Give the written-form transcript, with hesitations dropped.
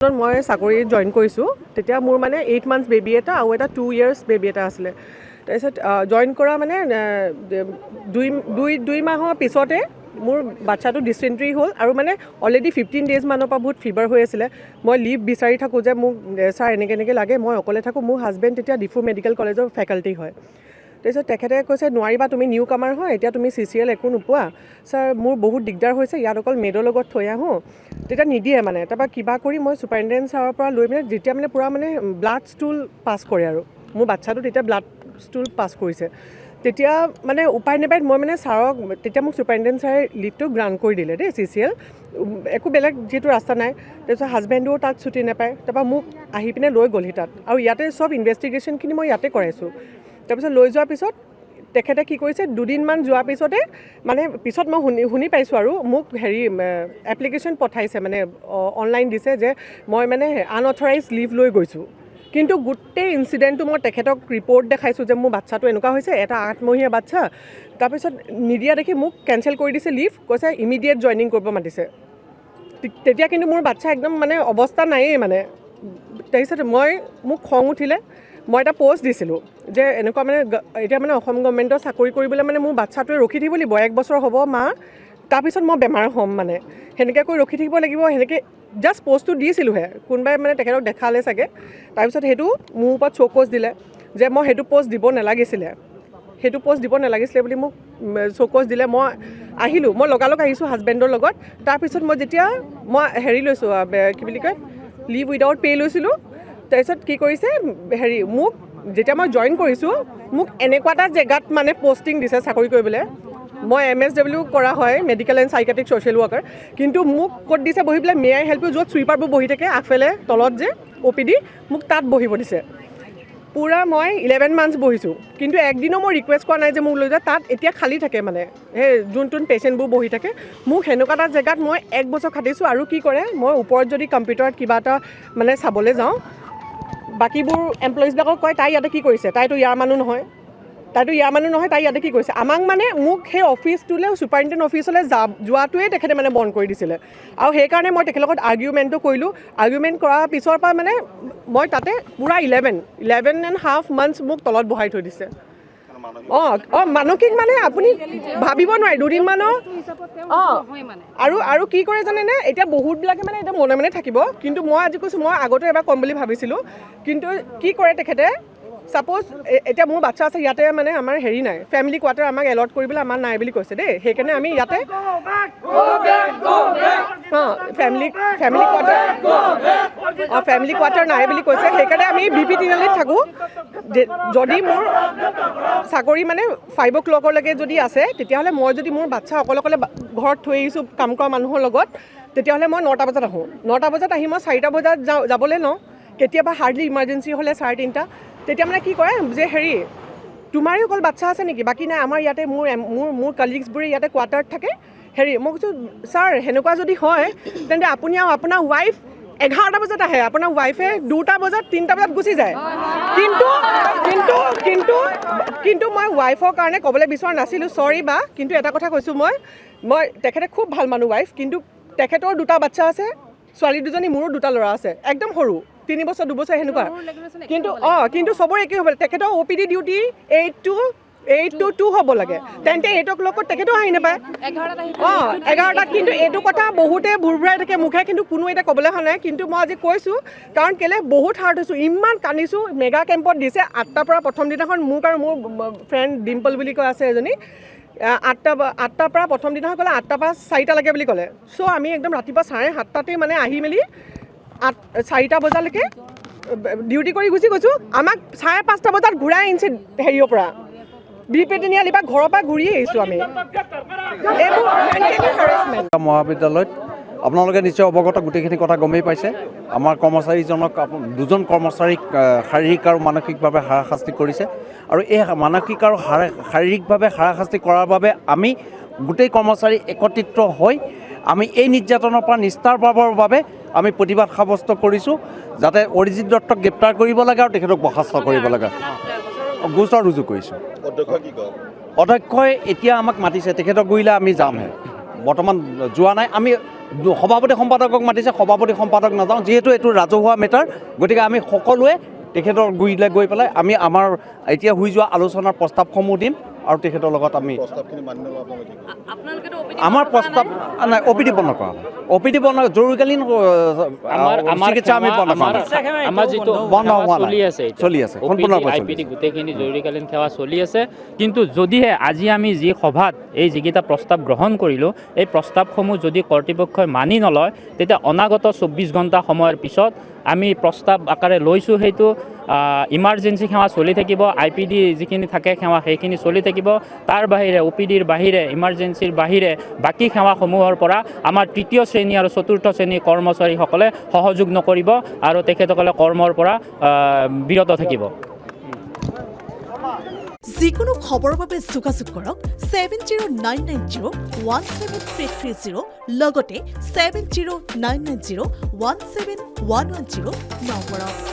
মই চাকৰি জইন কৰিছোঁ তেতিয়া মোৰ মানে 8 মান্থছ বেবী এটা আৰু এটা 2 years বেবী এটা আছিলে তাৰপিছত জইন কৰা মানে দুই মাহৰ পিছতে মোৰ বাচ্চাটো ডিচেণ্ট্ৰি হ'ল আৰু মানে অলৰেডি 15 days মানৰ পৰা বহুত ফিভাৰ হৈ আছিলে মই লিভ বিচাৰি থাকোঁ যে মোক ছাৰ এনেকৈ লাগে মই অকলে থাকোঁ মোৰ হাজবেণ্ড তেতিয়া ডিফু মেডিকেল কলেজৰ ফেকাল্টি হয় তাৰপিছত তেখেতে কৈছে নোৱাৰিবা তুমি নিউ কামাৰ হয় এতিয়া তুমি CCL একো নোপোৱা ছাৰ মোৰ বহুত দিগদাৰ হৈছে ইয়াত অকল মেডৰ লগত থৈ আহোঁ তেতিয়া নিদিয়ে মানে তাৰপৰা কিবা কৰি মই ছুপাৰিণ্টেণ্ডেণ্ট ছাৰৰ পৰা লৈ মানে যেতিয়া মানে পূৰা মানে ব্লাড ষ্টুল পাছ কৰে আৰু মোৰ বাচ্চাটো তেতিয়া ব্লাড ষ্টুল পাছ কৰিছে তেতিয়া মানে উপায় নাপায় মই মানে ছাৰক তেতিয়া মোক ছুপাৰিণ্টেণ্ডেণ্ট ছাৰে লিভটো গ্ৰাণ্ট কৰি দিলে দেই CCL একো বেলেগ যিহেতু ৰাস্তা নাই তাৰপিছত হাজবেণ্ডেও তাত ছুটি নাপায় তাৰপৰা মোক আহি পিনে লৈ গ'লহি তাত আৰু ইয়াতে চব ইনভেষ্টিগেশ্যনখিনি মই ইয়াতে কৰাইছোঁ তাৰপিছত লৈ যোৱাৰ পিছত তেখেতে কি কৰিছে দুদিনমান যোৱাৰ পিছতে মানে পিছত মই শুনি পাইছোঁ আৰু মোক এপ্লিকেশ্যন পঠাইছে মানে অনলাইন দিছে যে মই মানে আনঅথৰাইজ লিভ লৈ গৈছোঁ কিন্তু গোটেই ইনচিডেণ্টটো মই তেখেতক ৰিপৰ্ট দেখাইছোঁ যে মোৰ বাচ্চাটো এনেকুৱা হৈছে এটা 8 মহীয়া বাচ্চা তাৰপিছত নিদিয়া দেখি মোক কেঞ্চেল কৰি দিছে লিভ কৈছে ইমিডিয়েট জইনিং কৰিব মাতিছে তেতিয়া কিন্তু মোৰ বাচ্চা একদম মানে অৱস্থা নায়েই মানে তাৰপিছত মোক খং উঠিলে মই এটা পোষ্ট দিছিলোঁ যে এনেকুৱা মানে এতিয়া মানে অসম গভৰ্ণমেণ্টৰ চাকৰি কৰিবলৈ মানে মোৰ বাচ্চাটোৱে ৰখি থাকিব লাগিব 1 বছৰ হ'ব মা তাৰপিছত মই বেমাৰ হ'ম মানে সেনেকৈ কৰি ৰখি থাকিব লাগিব সেনেকৈ জাষ্ট পোষ্টটো দিছিলোঁহে কোনোবাই মানে তেখেতক দেখালে চাগে তাৰপিছত সেইটো মোৰ ওপৰত চৌকছ দিলে যে মই সেইটো পোষ্ট দিব নালাগিছিলে বুলি মোক চৌকছ দিলে মই আহিলোঁ মই লগালগ আহিছোঁ হাজবেণ্ডৰ লগত তাৰপিছত মই যেতিয়া মই লৈছোঁ কি বুলি কয় লিভ উইদাউট পে' লৈছিলোঁ তাৰপিছত কি কৰিছে মোক যেতিয়া মই জইন কৰিছোঁ মোক এনেকুৱা এটা জেগাত মানে পষ্টিং দিছে চাকৰি কৰিবলৈ মই MSW কৰা হয় medical and psychiatric social worker কিন্তু মোক ক'ত দিছে বহি পেলাই মে আই হেল্প ইউ য'ত চুইপাৰবোৰ বহি থাকে আগফালে তলত যে OPD মোক তাত বহিব দিছে পূৰা মই 11 months বহিছোঁ কিন্তু একদিনো মই ৰিকুৱেষ্ট কৰা নাই যে মোক লৈ যায় তাত এতিয়া খালী থাকে মানে সেই যোন পেচেণ্টবোৰ বহি থাকে মোক সেনেকুৱা এটা জেগাত মই 1 বছৰ খাটিছোঁ আৰু কি কৰে মই ওপৰত যদি কম্পিউটাৰত কিবা এটা মানে চাবলৈ যাওঁ বাকীবোৰ এমপ্লয়িজবিলাকক কয় তাই ইয়াতে কি কৰিছে তাইতো ইয়াৰ মানুহ নহয় তাই ইয়াতে কি কৰিছে আমাক মানে মোক সেই অফিচটোলৈ ছুপাৰিণ্টেণ্ডেণ্ট অফিচলৈ যোৱাটোৱে তেখেতে মানে বন্ধ কৰি দিছিলে আৰু সেইকাৰণে মই তেখেতৰ লগত আৰ্গুমেণ্টটো কৰিলোঁ আৰ্গুমেণ্ট কৰাৰ পিছৰ পৰা মানে মই তাতে পূৰা 11.5 months মোক তলত বহাই থৈ দিছে মানসিক মানে আপুনি ভাবিব নোৱাৰে দুদিনমানৰ আৰু কি কৰে জানেনে এতিয়া বহুতবিলাকে মানে এতিয়া মনে থাকিব কিন্তু মই আজি কৈছোঁ মই আগতে এবাৰ ক'ম বুলি ভাবিছিলোঁ কিন্তু কি কৰে তেখেতে ছাপ'জ এতিয়া মোৰ বাচ্চা আছে ইয়াতে মানে আমাৰ নাই ফেমিলি কোৱাৰ্টাৰ আমাক এলট কৰিবলৈ আমাৰ নাই বুলি কৈছে দেই সেইকাৰণে আমি ইয়াতে ফেমিলি কোৱাৰ্টাৰ নাই বুলি কৈছে সেইকাৰণে আমি BP তিনিআলিত থাকোঁ যদি মোৰ চাকৰি মানে 5 o'clockলৈকে যদি আছে তেতিয়াহ'লে মই যদি মোৰ বাচ্চা অকলে ঘৰত থৈ আহিছোঁ কাম কৰা মানুহৰ লগত তেতিয়াহ'লে মই 9টা বজাত আহোঁ 9টা বজাত আহি মই 4টা বজাত যাবলৈ লওঁ কেতিয়াবা হাৰ্ডলি ইমাৰ্জেঞ্চি হ'লে 3:30 তেতিয়া মানে কি কৰে যে তোমাৰে অকল বাচ্চা আছে নেকি বাকী নাই আমাৰ ইয়াতে মোৰ কলিগছবোৰে ইয়াতে কোৱাৰ্টাৰত থাকে মই কৈছোঁ ছাৰ সেনেকুৱা যদি হয় তেন্তে আপুনি আৰু আপোনাৰ ৱাইফ 11টা বজাত আহে আপোনাৰ ৱাইফে 2টা বজাত 3টা বজাত গুচি যায় কিন্তু মই ৱাইফৰ কাৰণে ক'বলৈ বিচৰা নাছিলোঁ চৰি বা কিন্তু এটা কথা কৈছোঁ মই তেখেতে খুব ভাল মানুহ ৱাইফ কিন্তু তেখেতৰ 2টা বাচ্চা আছে ছোৱালী 2জনী মোৰো 2টা ল'ৰা আছে একদম সৰু 3 বছৰ 2 বছৰ সেনেকুৱা কিন্তু চবৰে একেই হ'ব তেখেতৰ OPD ডিউটি 8 to 2 হ'ব লাগে তেন্তে 8 o'clock তেখেতেও আহি নাপায় 11টাত কিন্তু এইটো কথা বহুতে ভুৰভুৰাই থাকে মুখে কিন্তু কোনো এটা ক'বলৈ হোৱা নাই কিন্তু মই আজি কৈছোঁ কাৰণ কেলৈ বহুত হাৰ্ট হৈছোঁ ইমান কান্দিছোঁ মেগা কেম্পত দিছে 8টাৰ পৰা প্ৰথম দিনাখন মোক আৰু মোৰ ফ্ৰেণ্ড ডিম্পল বুলি কয় আছে এজনী 8টাৰ পৰা প্ৰথম দিনাখন ক'লে 8টাৰ পৰা 4টা লাগে বুলি ক'লে চ' আমি একদম ৰাতিপুৱা 7:30 মানে আহি মেলি 4টা বজালৈকে ডিউটি কৰি গুচি গৈছোঁ আমাক 5:30 বজাত ঘূৰাই আনিছে পৰা BP তিনিআলিৰ পৰা ঘৰৰ পৰা ঘূৰি আহিছোঁ আমি মহাবিদ্যালয়ত আপোনালোকে নিশ্চয় অৱগত গোটেইখিনি কথা গমেই পাইছে আমাৰ কৰ্মচাৰীজনক 2জন কৰ্মচাৰীক শাৰীৰিক আৰু মানসিকভাৱে হাৰাশাস্তি কৰিছে আৰু এই মানসিক আৰু শাৰীৰিকভাৱে হাৰাশাস্তি কৰাৰ বাবে আমি গোটেই কৰ্মচাৰী একত্ৰিত হৈ আমি এই নিৰ্যাতনৰ পৰা নিস্তাৰ পাবৰ বাবে আমি প্ৰতিবাদ সাব্যস্ত কৰিছোঁ যাতে অৰিজিৎ দত্তক গ্ৰেপ্তাৰ কৰিব লাগে আৰু তেখেতক বৰ্খাস্ত কৰিব লাগে গোচৰ ৰুজু কৰিছোঁ অধ্যক্ষই এতিয়া আমাক মাতিছে তেখেতক গৈ আমি যামহে বৰ্তমান যোৱা নাই। আমি সভাপতি সম্পাদকক মাতিছে, সভাপতি সম্পাদক নাযাওঁ, যিহেতু এইটো ৰাজহুৱা মেটাৰ, গতিকে আমি সকলোৱে তেখেতৰ গুৰিলৈ গৈ পেলাই আমি আমাৰ এতিয়া হৈ যোৱা আলোচনাৰ প্ৰস্তাৱসমূহ দিম আৰু তেখেতৰ লগত আমি আমাৰ প্ৰস্তাৱ নাই অ' পি ডি বন্ধ কৰা অ' পি ডি বন্ধ জৰুৰীকালীন চিকিৎসা আমি বন্ধ কৰা আমাৰ যিটো বন্ধ হোৱা চলি নাই আছে চলি আছে সম্পূৰ্ণৰূপে চলি IPD আছে। গোটেইখিনি জৰুৰীকালীন সেৱা চলি আছে। কিন্তু যদিহে আজি আমি যি সভাত এই যিকেইটা প্ৰস্তাৱ গ্ৰহণ কৰিলোঁ, এই প্ৰস্তাৱসমূহ যদি কৰ্তৃপক্ষই মানি নলয়, তেতিয়া অনাগত 24 ঘণ্টা সময়ৰ পিছত আমি প্ৰস্তাৱ আকাৰে লৈছোঁ, সেইটো ইমাৰ্জেঞ্চি সেৱা চলি থাকিব, IPD যিখিনি থাকে সেৱা সেইখিনি চলি থাকিব। তাৰ বাহিৰে OPD ৰ বাহিৰে ইমাৰ্জেঞ্চিৰ বাহিৰে বাকী সেৱাসমূহৰ পৰা আমাৰ তৃতীয় শ্ৰেণী আৰু চতুৰ্থ শ্ৰেণীৰ কৰ্মচাৰীসকলে সহযোগ নকৰিব আৰু তেখেতসকলে কৰ্মৰ পৰা বিৰত থাকিব। যিকোনো খবৰৰ বাবে যোগাযোগ কৰক 7099017330 লগতে 7099017110 নম্বৰত।